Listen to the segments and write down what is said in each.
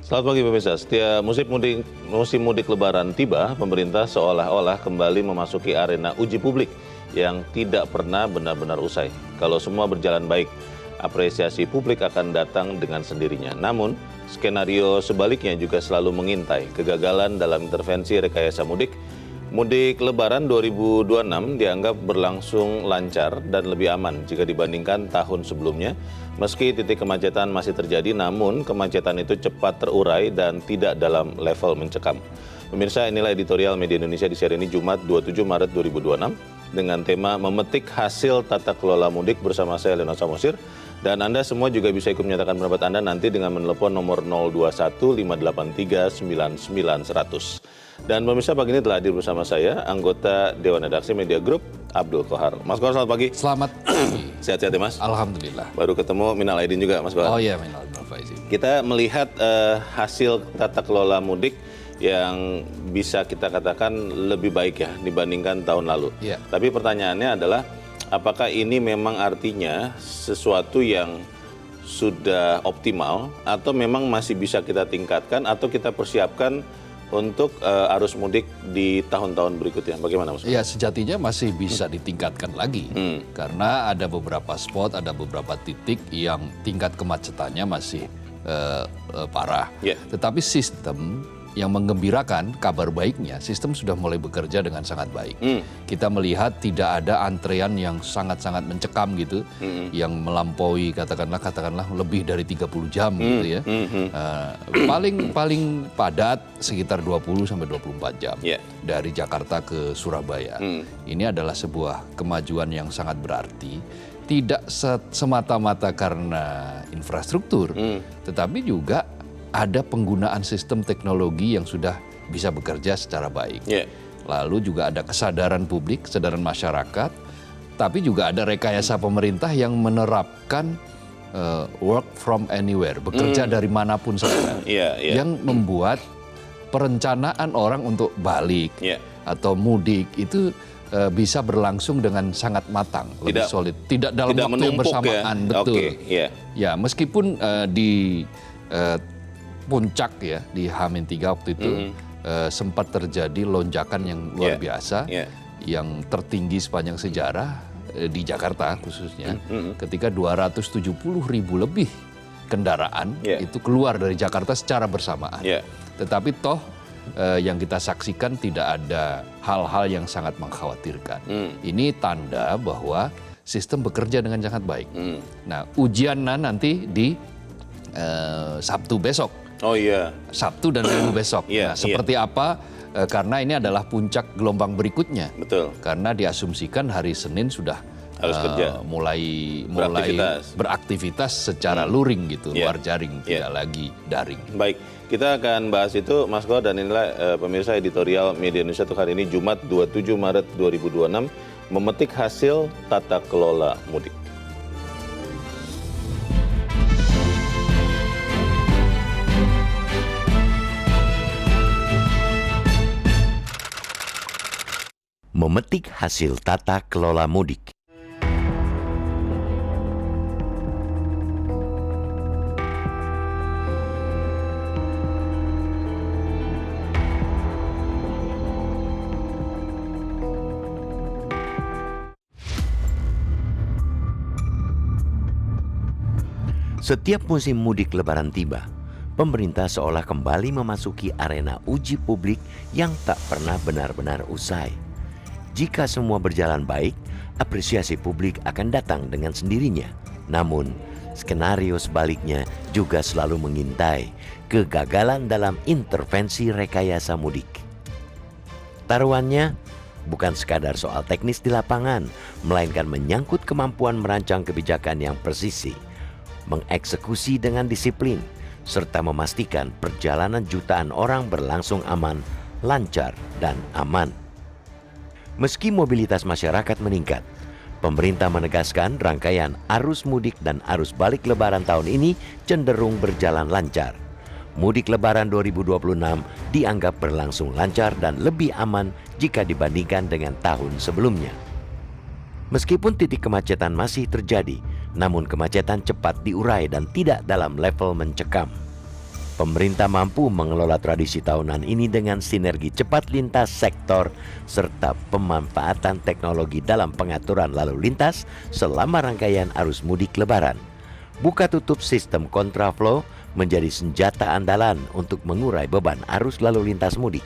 Selamat pagi pemirsa. Setiap musim mudik Lebaran tiba, pemerintah seolah-olah kembali memasuki arena uji publik yang tidak pernah benar-benar usai. Kalau semua berjalan baik, apresiasi publik akan datang dengan sendirinya. Namun, skenario sebaliknya juga selalu mengintai kegagalan dalam intervensi rekayasa mudik. Mudik Lebaran 2026 dianggap berlangsung lancar dan lebih aman jika dibandingkan tahun sebelumnya. Meski titik kemacetan masih terjadi, namun kemacetan itu cepat terurai dan tidak dalam level mencekam. Pemirsa, inilah editorial Media Indonesia di siang ini Jumat 27 Maret 2026 dengan tema memetik hasil tata kelola mudik bersama saya Leonard Samosir. Dan Anda semua juga bisa ikut menyatakan pendapat Anda nanti dengan menelepon nomor 021 583 99 100. Dan pemirsa, pagi ini telah hadir bersama saya anggota Dewan Redaksi Media Group Abdul Kohar. Mas Kohar, selamat pagi. Selamat pagi. Sehat-sehat ya Mas? Alhamdulillah. Baru ketemu minal aidin juga Mas Kohar. Oh iya, minal aidin. Kita melihat hasil tata kelola mudik yang bisa kita katakan lebih baik ya dibandingkan tahun lalu. Yeah. Tapi pertanyaannya adalah apakah ini memang artinya sesuatu yang sudah optimal atau memang masih bisa kita tingkatkan atau kita persiapkan untuk arus mudik di tahun-tahun berikutnya? Bagaimana Mas? Ya, sejatinya masih bisa ditingkatkan lagi. Karena ada beberapa spot, ada beberapa titik yang tingkat kemacetannya masih parah. Yeah. Tetapi sistem yang menggembirakan, kabar baiknya, sistem sudah mulai bekerja dengan sangat baik. Kita melihat tidak ada antrean yang sangat-sangat mencekam gitu, yang melampaui katakanlah lebih dari 30 jam gitu ya. Paling padat sekitar 20 sampai 24 jam dari Jakarta ke Surabaya. Ini adalah sebuah kemajuan yang sangat berarti. Tidak semata-mata karena infrastruktur, tetapi juga ada penggunaan sistem teknologi yang sudah bisa bekerja secara baik. Lalu juga ada kesadaran publik, kesadaran masyarakat, tapi juga ada rekayasa pemerintah yang menerapkan work from anywhere, bekerja dari manapun saja, yang membuat perencanaan orang untuk balik atau mudik itu bisa berlangsung dengan sangat matang, lebih solid, tidak dalam waktu yang bersamaan, betul. Ya, meskipun di puncak ya di H-3 waktu itu sempat terjadi lonjakan yang luar biasa, yang tertinggi sepanjang sejarah di Jakarta khususnya, ketika 270.000 lebih kendaraan itu keluar dari Jakarta secara bersamaan. Tetapi toh yang kita saksikan tidak ada hal-hal yang sangat mengkhawatirkan. Ini tanda bahwa sistem bekerja dengan sangat baik. Nah, ujiannya nanti di Sabtu besok. Oh iya. Sabtu dan Minggu besok. Nah, seperti apa? Karena ini adalah puncak gelombang berikutnya. Betul. Karena diasumsikan hari Senin sudah harus kerja. mulai beraktivitas secara luring gitu, luar jaring, tidak lagi daring. Baik, kita akan bahas itu Mas Kohar, dan inilah pemirsa editorial Media Indonesia untuk hari ini Jumat 27 Maret 2026 memetik hasil tata kelola mudik. Memetik hasil tata kelola mudik. Setiap musim mudik Lebaran tiba, pemerintah seolah kembali memasuki arena uji publik yang tak pernah benar-benar usai. Jika semua berjalan baik, apresiasi publik akan datang dengan sendirinya. Namun, skenario sebaliknya juga selalu mengintai kegagalan dalam intervensi rekayasa mudik. Taruhannya bukan sekadar soal teknis di lapangan, melainkan menyangkut kemampuan merancang kebijakan yang presisi, mengeksekusi dengan disiplin, serta memastikan perjalanan jutaan orang berlangsung aman, lancar, dan aman. Meski mobilitas masyarakat meningkat, pemerintah menegaskan rangkaian arus mudik dan arus balik Lebaran tahun ini cenderung berjalan lancar. Mudik Lebaran 2026 dianggap berlangsung lancar dan lebih aman jika dibandingkan dengan tahun sebelumnya. Meskipun titik kemacetan masih terjadi, namun kemacetan cepat diurai dan tidak dalam level mencekam. Pemerintah mampu mengelola tradisi tahunan ini dengan sinergi cepat lintas sektor serta pemanfaatan teknologi dalam pengaturan lalu lintas selama rangkaian arus mudik Lebaran. Buka tutup sistem kontraflow menjadi senjata andalan untuk mengurai beban arus lalu lintas mudik.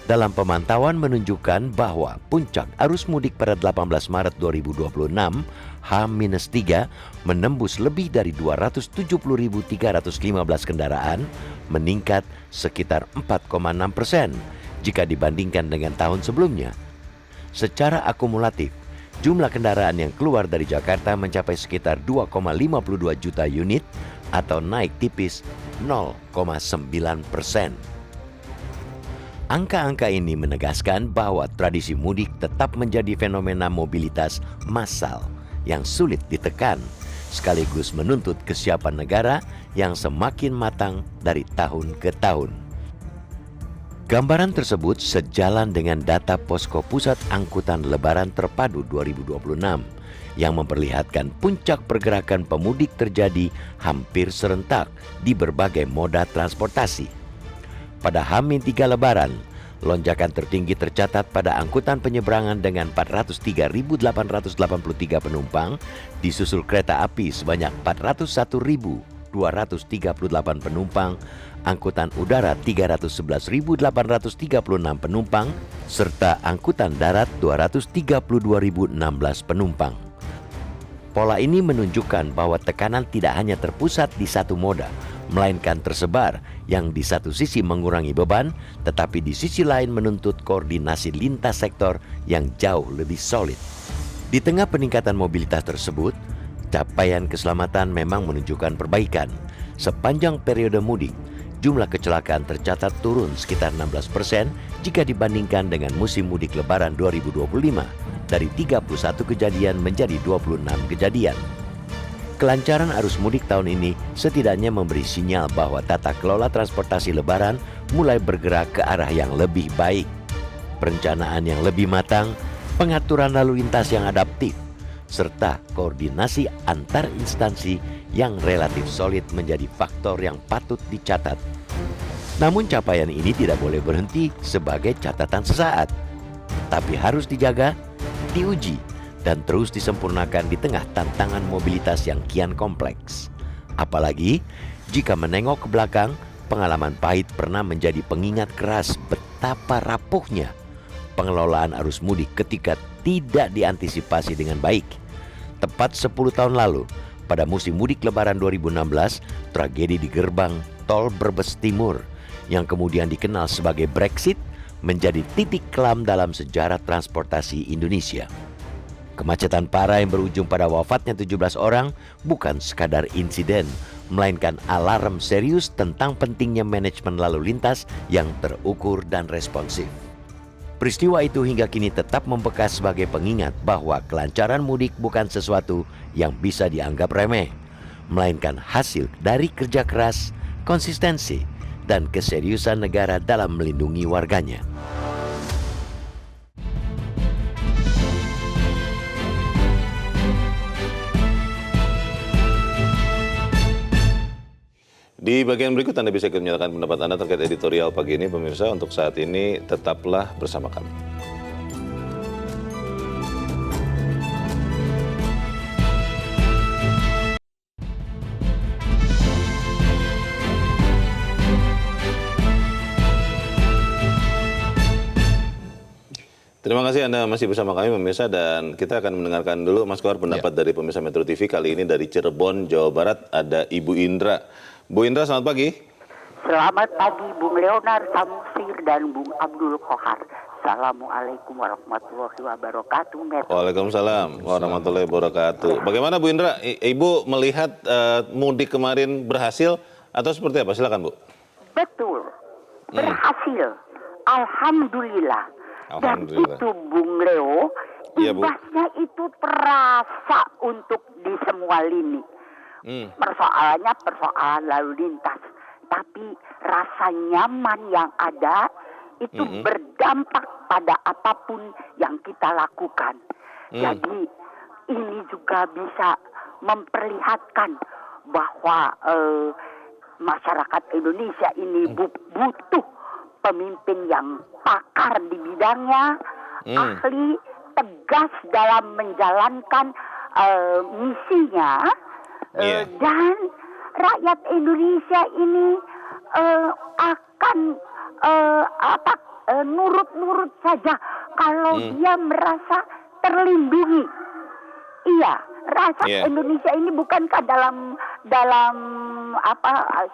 Dalam pemantauan menunjukkan bahwa puncak arus mudik pada 18 Maret 2026 H-3 menembus lebih dari 270.315 kendaraan, meningkat sekitar 4,6% jika dibandingkan dengan tahun sebelumnya. Secara akumulatif, jumlah kendaraan yang keluar dari Jakarta mencapai sekitar 2,52 juta unit atau naik tipis 0,9%. Angka-angka ini menegaskan bahwa tradisi mudik tetap menjadi fenomena mobilitas massal yang sulit ditekan, sekaligus menuntut kesiapan negara yang semakin matang dari tahun ke tahun. Gambaran tersebut sejalan dengan data Posko Pusat Angkutan Lebaran Terpadu 2026 yang memperlihatkan puncak pergerakan pemudik terjadi hampir serentak di berbagai moda transportasi. Pada H-3 Lebaran, lonjakan tertinggi tercatat pada angkutan penyeberangan dengan 403.883 penumpang, disusul kereta api sebanyak 401.238 penumpang, angkutan udara 311.836 penumpang, serta angkutan darat 232.016 penumpang. Pola ini menunjukkan bahwa tekanan tidak hanya terpusat di satu moda, melainkan tersebar yang di satu sisi mengurangi beban, tetapi di sisi lain menuntut koordinasi lintas sektor yang jauh lebih solid. Di tengah peningkatan mobilitas tersebut, capaian keselamatan memang menunjukkan perbaikan. Sepanjang periode mudik, jumlah kecelakaan tercatat turun sekitar 16% jika dibandingkan dengan musim mudik Lebaran 2025, dari 31 kejadian menjadi 26 kejadian. Kelancaran arus mudik tahun ini setidaknya memberi sinyal bahwa tata kelola transportasi Lebaran mulai bergerak ke arah yang lebih baik. Perencanaan yang lebih matang, pengaturan lalu lintas yang adaptif, serta koordinasi antar instansi yang relatif solid menjadi faktor yang patut dicatat. Namun capaian ini tidak boleh berhenti sebagai catatan sesaat, tapi harus dijaga, diuji, dan terus disempurnakan di tengah tantangan mobilitas yang kian kompleks. Apalagi jika menengok ke belakang, pengalaman pahit pernah menjadi pengingat keras betapa rapuhnya pengelolaan arus mudik ketika tidak diantisipasi dengan baik. Tepat 10 tahun lalu, pada musim mudik Lebaran 2016, tragedi di gerbang tol Brebes Timur yang kemudian dikenal sebagai Brexit menjadi titik kelam dalam sejarah transportasi Indonesia. Kemacetan parah yang berujung pada wafatnya 17 orang bukan sekadar insiden, melainkan alarm serius tentang pentingnya manajemen lalu lintas yang terukur dan responsif. Peristiwa itu hingga kini tetap membekas sebagai pengingat bahwa kelancaran mudik bukan sesuatu yang bisa dianggap remeh, melainkan hasil dari kerja keras, konsistensi, dan keseriusan negara dalam melindungi warganya. Di bagian berikut Anda bisa ikut menyatakan pendapat Anda terkait editorial pagi ini, pemirsa. Untuk saat ini tetaplah bersama kami. Terima kasih Anda masih bersama kami pemirsa, dan kita akan mendengarkan dulu Mas Kohar pendapat dari pemirsa Metro TV. Kali ini dari Cirebon, Jawa Barat, ada Ibu Indra. Bu Indra, selamat pagi. Selamat pagi Bung Leonard Samsir dan Bung Abdul Kohar. Assalamualaikum warahmatullahi wabarakatuh. Waalaikumsalam warahmatullahi wabarakatuh. Bagaimana Bu Indra, Ibu melihat mudik kemarin berhasil atau seperti apa? Silakan Bu. Betul, berhasil. Alhamdulillah. Dan itu Bung Leo, imbasnya itu terasa untuk di semua lini. Persoalannya persoalan lalu lintas, tapi rasa nyaman yang ada itu berdampak pada apapun yang kita lakukan. Jadi ini juga bisa memperlihatkan bahwa masyarakat Indonesia ini butuh pemimpin yang pakar di bidangnya, ahli, tegas dalam menjalankan misinya, dan rakyat Indonesia ini akan nurut-nurut saja kalau dia merasa terlindungi. Iya, rakyat Indonesia ini bukankah dalam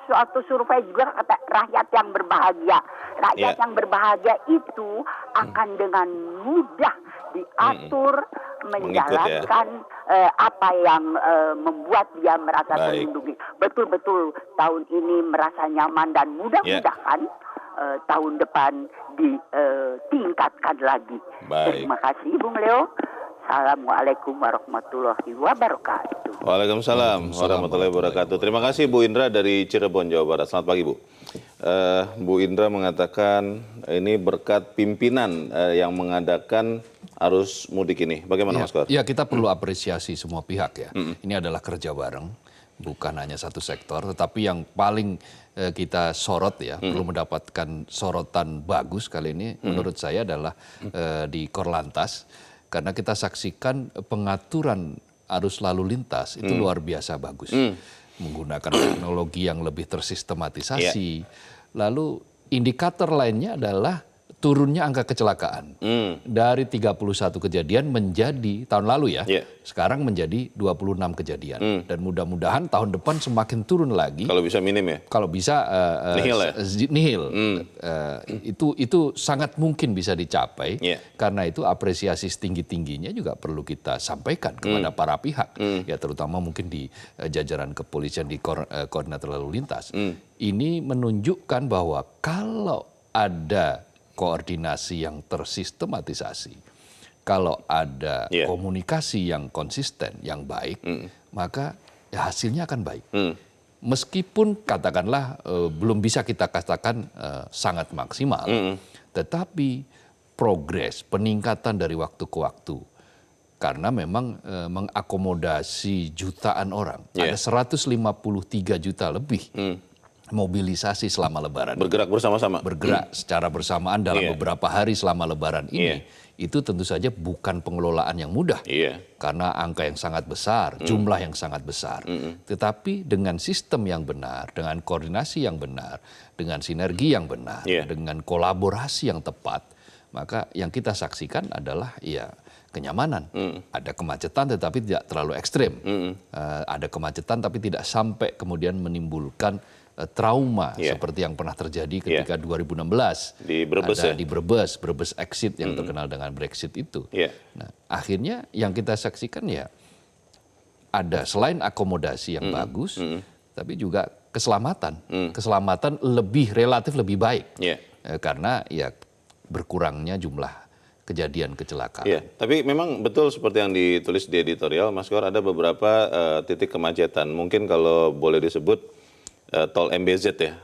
suatu survei juga kata rakyat yang berbahagia. Rakyat yang berbahagia itu akan dengan mudah diatur, menjalankan apa yang membuat dia merasa terlindungi. Betul-betul tahun ini merasa nyaman dan mudah-mudahan tahun depan ditingkatkan lagi. Terima kasih Bung Leo. Assalamualaikum warahmatullahi wabarakatuh. Waalaikumsalam warahmatullahi wabarakatuh. Terima kasih Bu Indra dari Cirebon, Jawa Barat. Selamat pagi Bu. Bu Indra mengatakan ini berkat pimpinan yang mengadakan arus mudik ini. Bagaimana Mas Kor? Ya, kita perlu apresiasi semua pihak ya. Ini adalah kerja bareng, bukan hanya satu sektor, tetapi yang paling kita sorot ya, perlu mendapatkan sorotan bagus kali ini menurut saya adalah di Korlantas. Karena kita saksikan pengaturan arus lalu lintas itu luar biasa bagus. Menggunakan teknologi yang lebih tersistematisasi. Lalu indikator lainnya adalah turunnya angka kecelakaan. Dari 31 kejadian menjadi tahun lalu ya, sekarang menjadi 26 kejadian. Dan mudah-mudahan tahun depan semakin turun lagi. Kalau bisa minim ya? Kalau bisa nihil. Itu sangat mungkin bisa dicapai. Karena itu apresiasi setinggi-tingginya juga perlu kita sampaikan kepada para pihak. Ya terutama mungkin di jajaran kepolisian, di koordinator lalu lintas. Ini menunjukkan bahwa kalau ada koordinasi yang tersistematisasi, kalau ada komunikasi yang konsisten, yang baik, maka ya hasilnya akan baik. Meskipun katakanlah belum bisa kita katakan sangat maksimal, tetapi progres, peningkatan dari waktu ke waktu, karena memang mengakomodasi jutaan orang, ada 153 juta lebih mobilisasi selama Lebaran. Bergerak bersama-sama. Bergerak secara bersamaan dalam beberapa hari selama Lebaran ini. Itu tentu saja bukan pengelolaan yang mudah. Karena angka yang sangat besar, jumlah yang sangat besar. Tetapi dengan sistem yang benar, dengan koordinasi yang benar, dengan sinergi yang benar, dengan kolaborasi yang tepat, maka yang kita saksikan adalah ya kenyamanan. Ada kemacetan tetapi tidak terlalu ekstrim. Ada kemacetan tapi tidak sampai kemudian menimbulkan trauma seperti yang pernah terjadi ketika 2016 di Brebes, di Brebes exit yang terkenal dengan Brexit itu. Nah, akhirnya yang kita saksikan ya ada selain akomodasi yang bagus, tapi juga keselamatan. Keselamatan relatif lebih baik karena ya berkurangnya jumlah kejadian kecelakaan. Tapi memang betul seperti yang ditulis di editorial, Mas Kor, ada beberapa titik kemacetan. Mungkin kalau boleh disebut tol MBZ ya,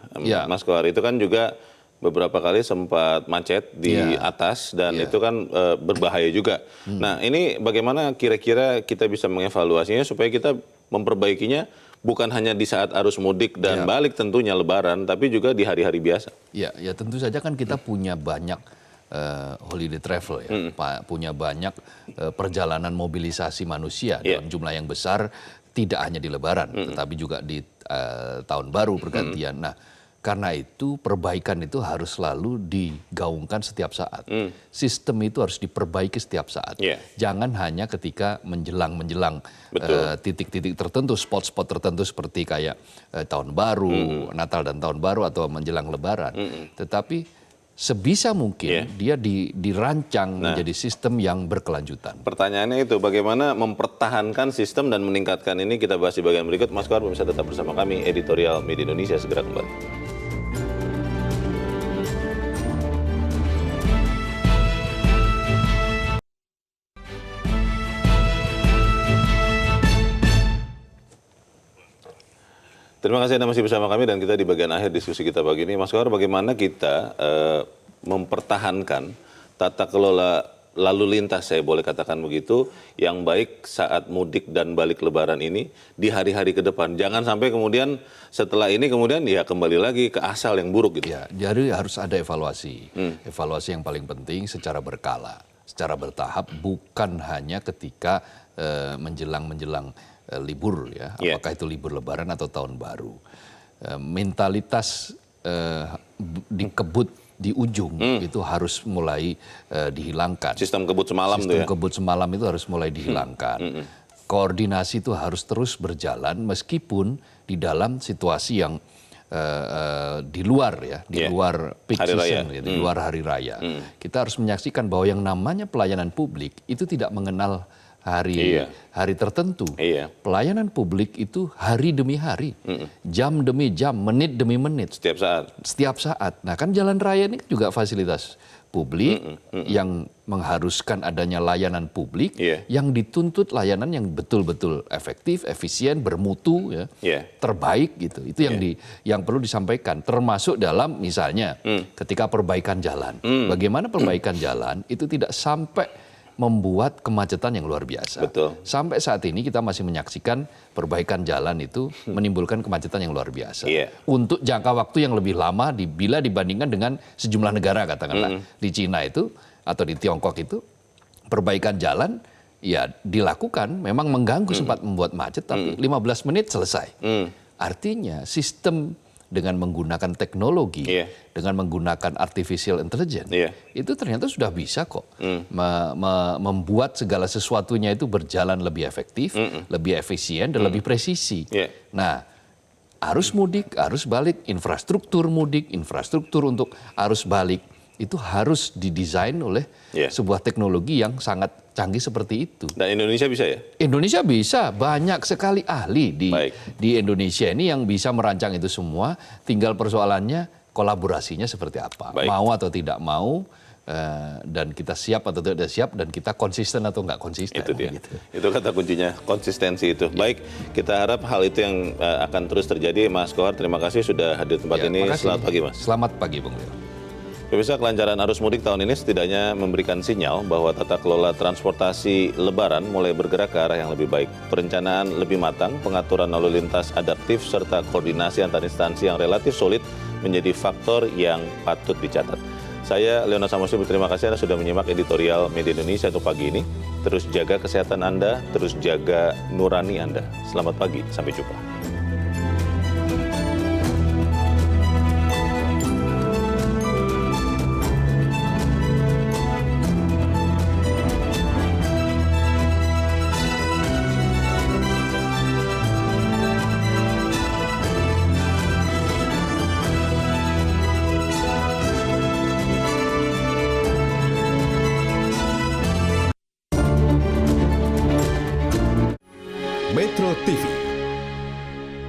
Mas Kor, itu kan juga beberapa kali sempat macet di atas dan itu kan berbahaya juga. Nah ini bagaimana kira-kira kita bisa mengevaluasinya supaya kita memperbaikinya bukan hanya di saat arus mudik dan balik tentunya Lebaran, tapi juga di hari-hari biasa. Ya tentu saja kan kita punya banyak holiday travel ya, punya banyak perjalanan mobilisasi manusia dalam jumlah yang besar, tidak hanya di Lebaran, tetapi juga di tahun baru pergantian. Nah, karena itu perbaikan itu harus selalu digaungkan setiap saat. Sistem itu harus diperbaiki setiap saat. Jangan hanya ketika menjelang titik-titik tertentu, spot-spot tertentu seperti kayak tahun baru, Natal dan tahun baru atau menjelang Lebaran. Tetapi sebisa mungkin dia dirancang menjadi sistem yang berkelanjutan. Pertanyaannya itu bagaimana mempertahankan sistem dan meningkatkan ini, kita bahas di bagian berikut. Mas Kor, bisa tetap bersama kami, editorial Media Indonesia segera kembali. Terima kasih Anda masih bersama kami dan kita di bagian akhir diskusi kita pagi ini. Mas Kor, bagaimana kita mempertahankan tata kelola lalu lintas, saya boleh katakan begitu, yang baik saat mudik dan balik Lebaran ini di hari-hari ke depan. Jangan sampai kemudian setelah ini kemudian ya kembali lagi ke asal yang buruk gitu. Ya, jadi harus ada evaluasi. Evaluasi yang paling penting secara berkala, secara bertahap, bukan hanya ketika menjelang libur ya, apakah itu libur Lebaran atau Tahun Baru. Mentalitas dikebut di ujung itu harus mulai dihilangkan. Sistem kebut semalam Sistem kebut semalam itu harus mulai dihilangkan. Koordinasi itu harus terus berjalan meskipun di dalam situasi yang di luar ya, di luar peak season, ya, di luar hari raya. Kita harus menyaksikan bahwa yang namanya pelayanan publik itu tidak mengenal hari tertentu. Pelayanan publik itu hari demi hari, jam demi jam, menit demi menit. Setiap saat. Nah kan jalan raya ini juga fasilitas publik yang mengharuskan adanya layanan publik yang dituntut layanan yang betul-betul efektif, efisien, bermutu, ya, terbaik gitu. Itu yang perlu disampaikan. Termasuk dalam misalnya ketika perbaikan jalan. Bagaimana perbaikan jalan itu tidak sampai membuat kemacetan yang luar biasa. Betul. Sampai saat ini kita masih menyaksikan perbaikan jalan itu menimbulkan kemacetan yang luar biasa. Untuk jangka waktu yang lebih lama bila dibandingkan dengan sejumlah negara katakanlah di Cina itu atau di Tiongkok itu perbaikan jalan ya dilakukan memang mengganggu sempat membuat macet tapi 15 menit selesai. Artinya sistem dengan menggunakan teknologi, dengan menggunakan artificial intelligence, itu ternyata sudah bisa kok membuat segala sesuatunya itu berjalan lebih efektif, lebih efisien, dan lebih presisi. Nah, arus mudik, arus balik, infrastruktur mudik, infrastruktur untuk arus balik, itu harus didesain oleh sebuah teknologi yang sangat canggih seperti itu. Dan Indonesia bisa ya? Indonesia bisa, banyak sekali ahli di Indonesia ini yang bisa merancang itu semua. Tinggal persoalannya kolaborasinya seperti apa, mau atau tidak mau, dan kita siap atau tidak siap, dan kita konsisten atau nggak konsisten. Itu dia. Gitu. Itu kata kuncinya, konsistensi itu. Baik, kita harap hal itu yang akan terus terjadi. Mas Kohar, terima kasih sudah hadir di tempat ini. Selamat pagi, Mas. Selamat pagi, Bung Leo. Pemirsa, kelancaran arus mudik tahun ini setidaknya memberikan sinyal bahwa tata kelola transportasi Lebaran mulai bergerak ke arah yang lebih baik. Perencanaan lebih matang, pengaturan lalu lintas adaptif, serta koordinasi antar instansi yang relatif solid menjadi faktor yang patut dicatat. Saya, Leona Samosir, berterima kasih Anda sudah menyimak editorial Media Indonesia untuk pagi ini. Terus jaga kesehatan Anda, terus jaga nurani Anda. Selamat pagi, sampai jumpa. Metro TV